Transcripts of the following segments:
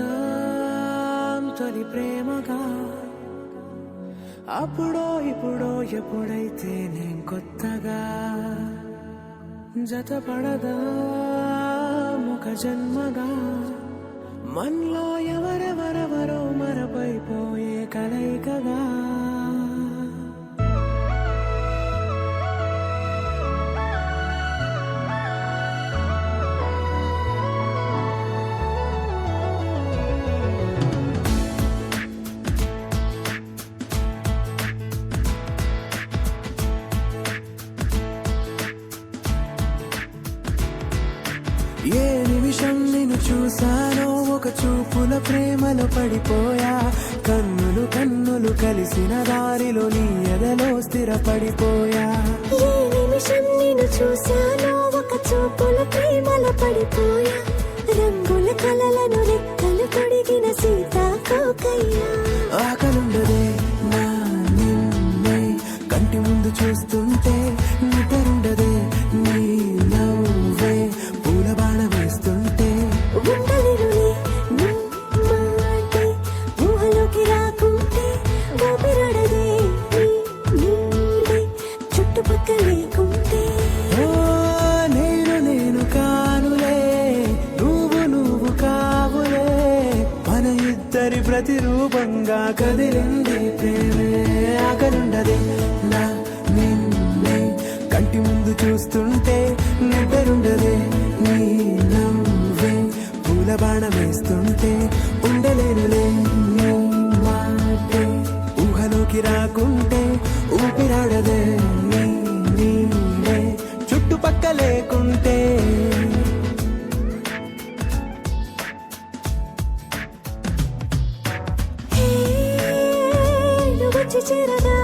మొదలవుదాం తొలి ప్రేమగా అప్పుడో ఇప్పుడో ఎప్పుడైతే నేను కొత్తగా జతపడదా ఒక జన్మగా మనలో ఎవరెవరెవరో మరపైపోయే కలయికగా ఏ నిమిషం నిన్ను చూసానో ఒక చూపుల ప్రేమలో పడిపోయా కన్నులు కన్నులు కలిసిన దారిలో నీ ఎదలో స్థిరపడిపోయా ఏ నిమిషం నిన్ను చూసానో ఒక చూపుల ప్రేమలో పడిపోయా రంగుల కలలను రెక్కలు తొడిగిన సీతాకోకయ్యా ఆకలుండదే నా నిన్నే కంటి ముందు చూస్తుంటే నిద్రుండదే నీ నవ్వే పూల బాణ వేస్తుంటే ఉండలేనులే నీ మాటే ఊహలోకి రాకుంటే ఊపిరాడదే నీ నీడే చుట్టుపక్కల లేకుంటే ఓ నేను కానులే నువ్వు కావులే మన ఇద్దరి ప్రతిరూపంగా కదిలింది ప్రేమే ఆకలుండదే నా నిన్నే కంటి ముందు చూస్తుంటే నిద్రుండదే నీ నవ్వే పూల బాణ వేస్తుంటే ఉండలేనులే నీ మాటే ఊహలోకి రాకుంటే ఊపిరాడదే నీ నీడే చుట్టుపక్క లేకుంటే నువ్వు వచ్చి చేరగా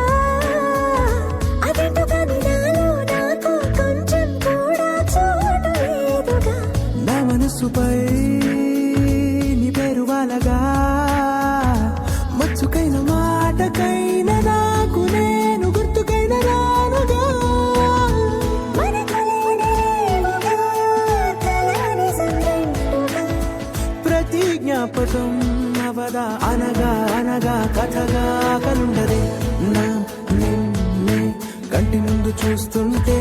అదేంటో కానీ నాలో నాకు కొంచెం కూడా చోటు లేదుగా నా మనసుపై నీ పేరు వాలగా మచ్చుకైన మాటకైన నాకు నేను గుర్తుకైన రానుగా మన కలయికలేవుగా, కలని సంరెండుగా. ప్రతి జ్ఞాపకం అవదా అనగా అనగా కథగా కలుండదే నా నిన్నే కంటి ముందు చూస్తుంటే